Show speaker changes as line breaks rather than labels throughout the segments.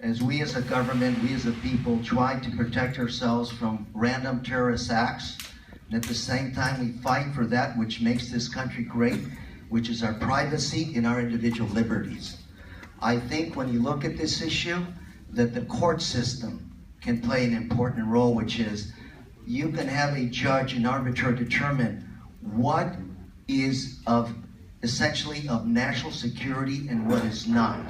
as we as a government, we as a people try to protect ourselves from random terrorist acts, and at the same time we fight for that which makes this country great, which is our privacy and our individual liberties. I think when you look at this issue, that the court system can play an important role, which is you can have a judge and arbiter determine what is essentially of national security and what is not.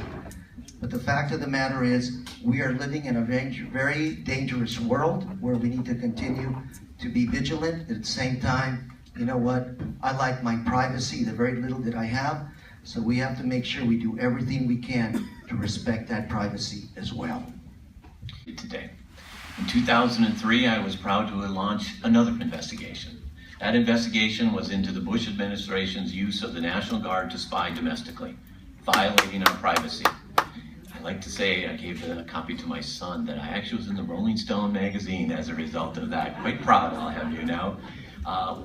But the fact of the matter is, we are living in a very dangerous world where we need to continue to be vigilant. At the same time, you know what? I like my privacy, the very little that I have, so we have to make sure we do everything we can to respect that privacy as well.
Today. In 2003, I was proud to launch another investigation. That investigation was into the Bush administration's use of the National Guard to spy domestically, violating our privacy. I like to say, I gave a copy to my son, that I actually was in the Rolling Stone magazine as a result of that. Quite proud, I'll have you know.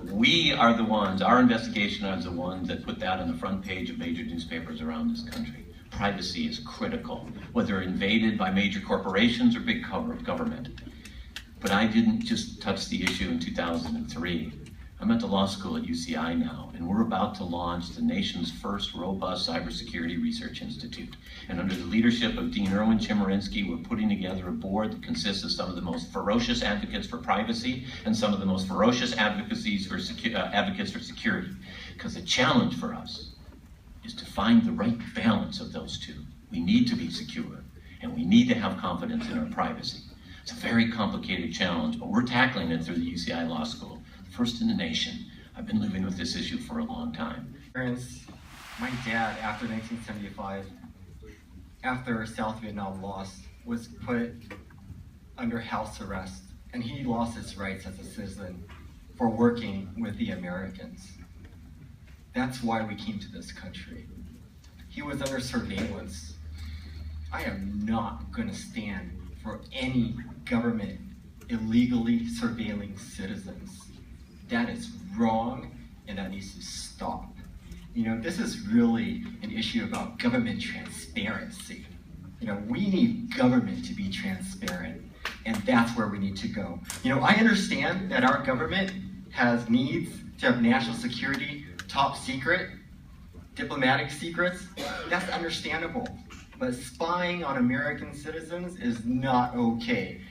We are the ones, our investigation is the ones that put that on the front page of major newspapers around this country. Privacy is critical, whether invaded by major corporations or big government. But I didn't just touch the issue in 2003. I'm at the law school at UCI now, and we're about to launch the nation's first robust cybersecurity research institute. And under the leadership of Dean Erwin Chemerinsky, we're putting together a board that consists of some of the most ferocious advocates for privacy and some of the most ferocious advocates for security. Because the challenge for us is to find the right balance of those two. We need to be secure, and we need to have confidence in our privacy. It's a very complicated challenge, but we're tackling it through the UCI Law School. First in the nation. I've been living with this issue for a long time.
My dad, after 1975, after South Vietnam lost, was put under house arrest, and he lost his rights as a citizen for working with the Americans. That's why we came to this country. He was under surveillance. I am not going to stand for any government illegally surveilling citizens. That is wrong, and that needs to stop. You know, this is really an issue about government transparency. You know, we need government to be transparent, and that's where we need to go. You know, I understand that our government has needs to have national security, top secret, diplomatic secrets. That's understandable. But spying on American citizens is not okay.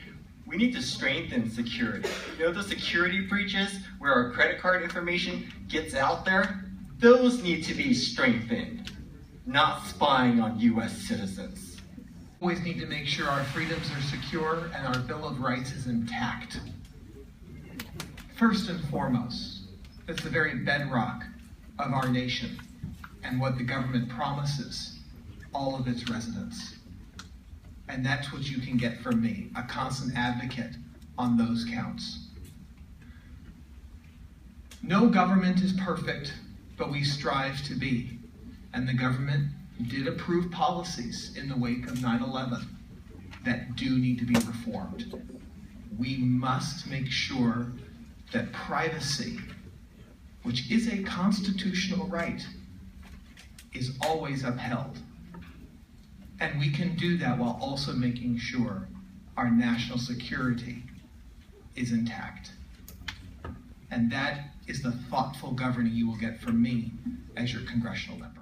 We need to strengthen security. You know, those security breaches where our credit card information gets out there, those need to be strengthened, not spying on US citizens.
We always need to make sure our freedoms are secure and our Bill of Rights is intact. First and foremost, that's the very bedrock of our nation and what the government promises all of its residents. And that's what you can get from me, a constant advocate on those counts. No government is perfect, but we strive to be. And the government did approve policies in the wake of 9/11 that do need to be reformed. We must make sure that privacy, which is a constitutional right, is always upheld. And we can do that while also making sure our national security is intact. And that is the thoughtful governing you will get from me as your congressional member.